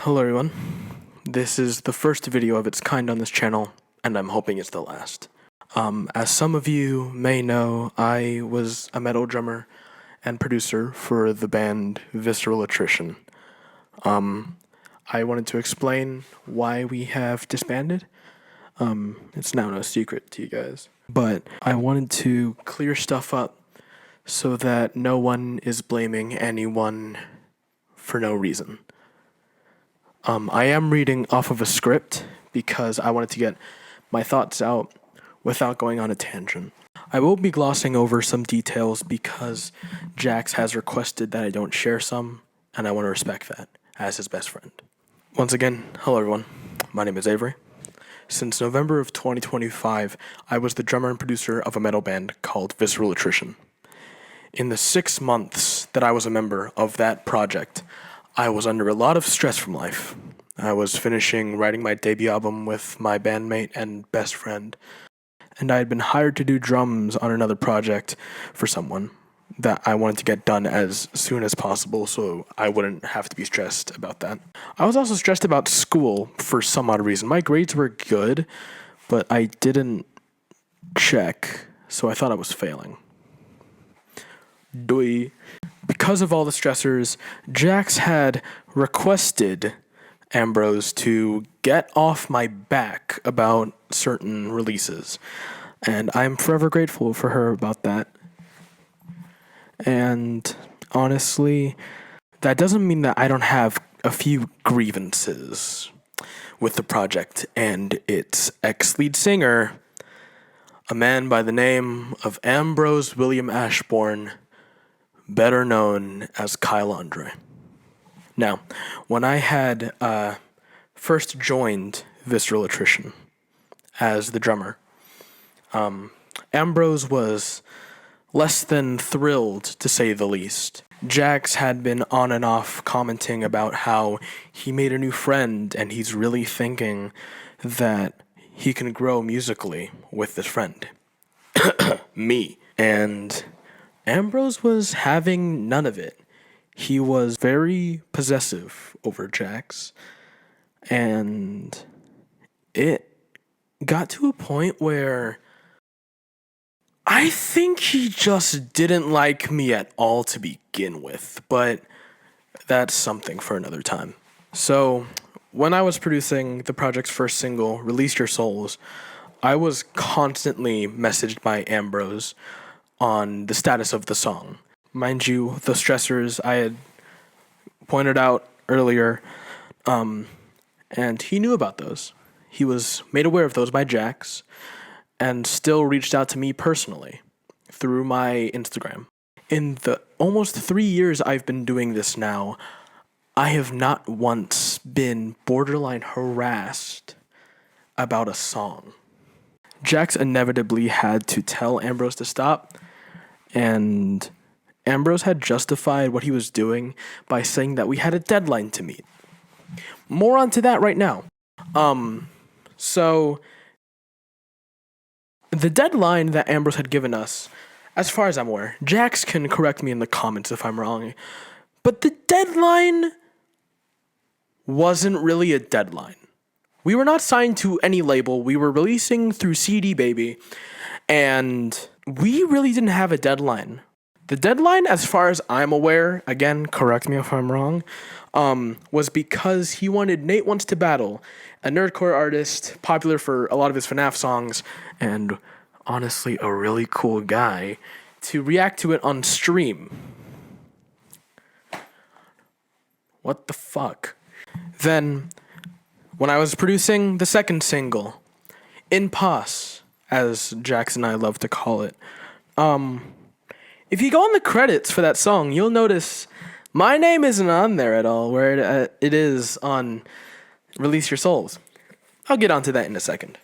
Hello everyone, this is the first video of its kind on this channel, and I'm hoping it's the last. As some of you may know, I was a metal drummer and producer for the band Visceral Attrition. I wanted to explain why we have disbanded. It's now no secret to you guys. But I wanted to clear stuff up so that no one is blaming anyone for no reason. I am reading off of a script because I wanted to get my thoughts out without going on a tangent. I will be glossing over some details because Jax has requested that I don't share some, and I want to respect that as his best friend. Once again, hello everyone. My name is Avery. Since November of 2025, I was the drummer and producer of a metal band called Visceral Attrition. In the 6 months that I was a member of that project, I was under a lot of stress from life. I was finishing writing my debut album with my bandmate and best friend, and I had been hired to do drums on another project for someone that I wanted to get done as soon as possible so I wouldn't have to be stressed about that. I was also stressed about school for some odd reason. My grades were good, but I didn't check, so I thought I was failing. Because of all the stressors, Jax had requested Ambrose to get off my back about certain releases, and I'm forever grateful for her about that. And honestly, that doesn't mean that I don't have a few grievances with the project and its ex-lead singer, a man by the name of Ambrose William Ashbourne, better known as Kyle Andre. Now, when I had first joined Visceral Attrition as the drummer, Ambrose was less than thrilled, to say the least. Jax had been on and off commenting about how he made a new friend and he's really thinking that he can grow musically with this friend. Me. And Ambrose was having none of it. He was very possessive over Jax, and it got to a point where I think he just didn't like me at all to begin with, but that's something for another time. So, when I was producing the project's first single, Release Your Souls, I was constantly messaged by Ambrose on the status of the song. Mind you, the stressors I had pointed out earlier, and he knew about those. He was made aware of those by Jax, and still reached out to me personally through my Instagram. In the almost 3 years I've been doing this now, I have not once been borderline harassed about a song. Jax inevitably had to tell Ambrose to stop, and Ambrose had justified what he was doing by saying that we had a deadline to meet. More onto that right now. So the deadline that Ambrose had given us, as far as I'm aware, Jax can correct me in the comments if I'm wrong, but the deadline wasn't really a deadline. We were not signed to any label. We were releasing through CD Baby, and we really didn't have a deadline. The deadline, as far as I'm aware, again, correct me if I'm wrong, was because he wanted Nate Wants to Battle, a nerdcore artist, popular for a lot of his FNAF songs, and honestly a really cool guy, to react to it on stream. What the fuck? Then, when I was producing the second single, In Pass, as Jax and I love to call it, if you go on the credits for that song, you'll notice my name isn't on there at all, where it is on Release Your Souls. I'll get onto that in a second.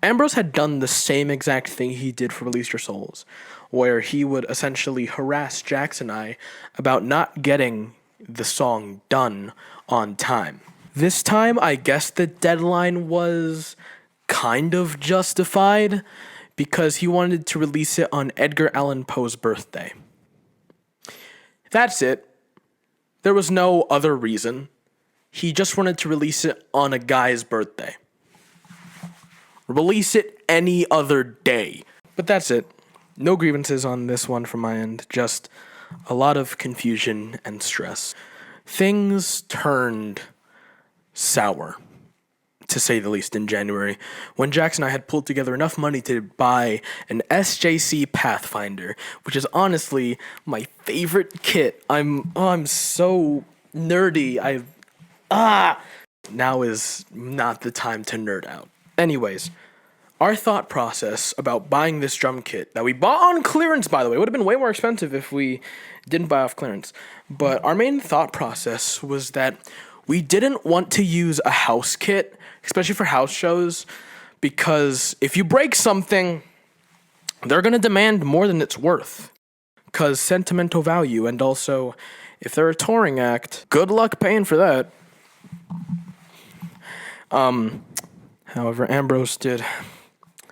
Ambrose had done the same exact thing he did for Release Your Souls, where he would essentially harass Jax and I about not getting the song done on time. This time, I guess the deadline was kind of justified because he wanted to release it on Edgar Allan Poe's birthday. That's it. There was no other reason. he just wanted to release it on a guy's birthday. Release it any other day. But that's it. No grievances on this one from my end. Just a lot of confusion and stress. Things turned sour, to say the least, in January, when Jax and I had pulled together enough money to buy an SJC Pathfinder, which is honestly my favorite kit. I'm so nerdy. Now is not the time to nerd out. Anyways, our thought process about buying this drum kit that we bought on clearance, by the way, would have been way more expensive if we didn't buy off clearance. But our main thought process was that we didn't want to use a house kit, especially for house shows, because if you break something, they're going to demand more than it's worth. Because sentimental value, and also, if they're a touring act, good luck paying for that. However, Ambrose did.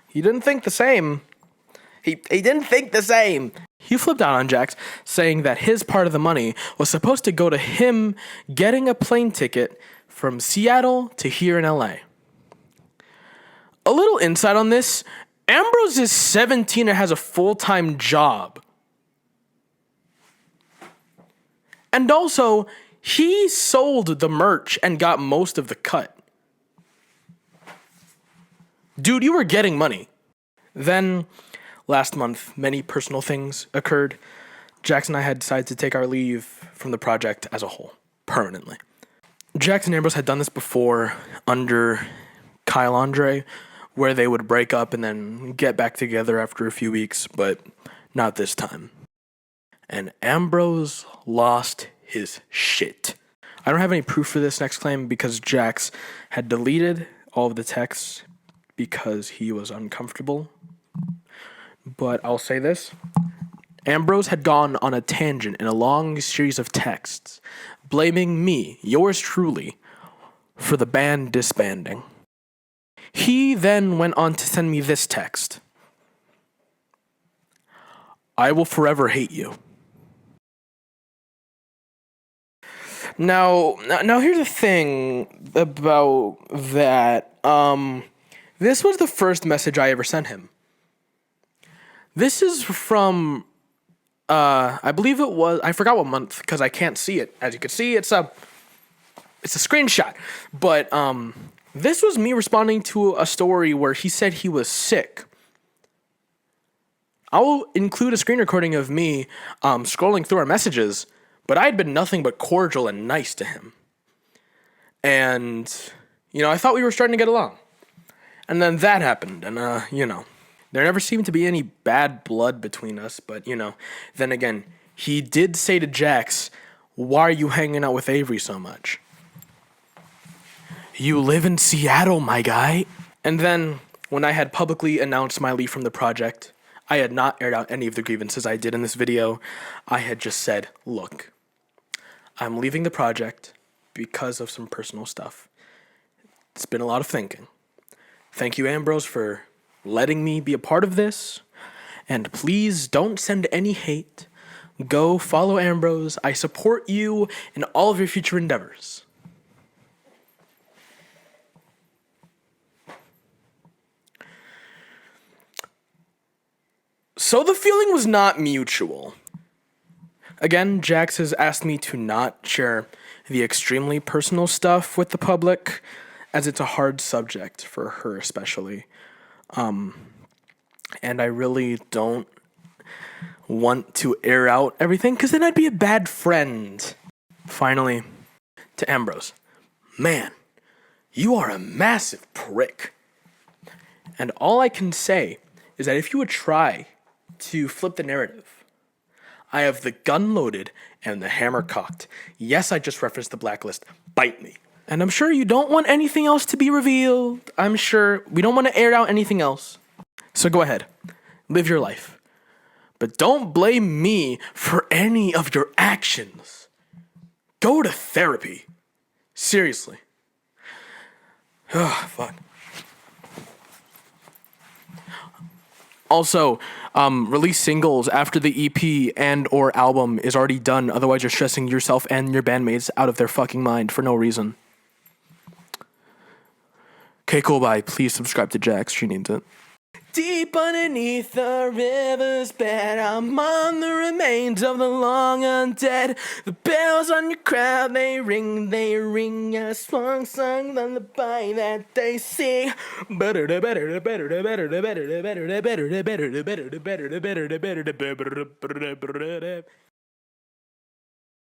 He didn't think the same. He didn't think the same. He flipped out on Jax, saying that his part of the money was supposed to go to him getting a plane ticket from Seattle to here in LA. A little insight on this, Ambrose is 17 and has a full-time job. And also, he sold the merch and got most of the cut. Dude, you were getting money. Then, last month, many personal things occurred. Jax and I had decided to take our leave from the project as a whole, permanently. Jax and Ambrose had done this before under Kyle Andre, where they would break up and then get back together after a few weeks, but not this time. And Ambrose lost his shit. I don't have any proof for this next claim because Jax had deleted all of the texts because he was uncomfortable. But I'll say this. Ambrose had gone on a tangent in a long series of texts, blaming me, yours truly, for the band disbanding. He then went on to send me this text. I will forever hate you. Now here's the thing about that. This was the first message I ever sent him. This is from, I believe it was, I forgot what month because I can't see it. As you can see, it's a screenshot. But this was me responding to a story where he said he was sick. I will include a screen recording of me scrolling through our messages, but I had been nothing but cordial and nice to him. And, I thought we were starting to get along. And then that happened, and, there never seemed to be any bad blood between us, but, then again, he did say to Jax, why are you hanging out with Avery so much? You live in Seattle, my guy. And then, when I had publicly announced my leave from the project, I had not aired out any of the grievances I did in this video. I had just said, look, I'm leaving the project because of some personal stuff. It's been a lot of thinking. Thank you, Ambrose, for letting me be a part of this. And please don't send any hate. Go follow Ambrose. I support you in all of your future endeavors. So the feeling was not mutual. Again, Jax has asked me to not share the extremely personal stuff with the public, as it's a hard subject for her especially. And I really don't want to air out everything, because then I'd be a bad friend. Finally, to Ambrose. Man, you are a massive prick. And all I can say is that if you would try to flip the narrative, I have the gun loaded and the hammer cocked. Yes, I just referenced the blacklist. Bite me. And I'm sure you don't want anything else to be revealed. I'm sure we don't want to air out anything else. So go ahead. Live your life. But don't blame me for any of your actions. Go to therapy. Seriously. Oh, fuck. Also, release singles after the EP and or album is already done. Otherwise, you're stressing yourself and your bandmates out of their fucking mind for no reason. Okay, cool, bye. Please subscribe to Jax. She needs it. Deep underneath the river's bed, I'm on the remains of the long undead. The bells on your crowd, they ring, a swan song lullaby that they sing. Better, better, better, better, better, better, better, better, better, better, better, better, better, better, better, better, better, better, better.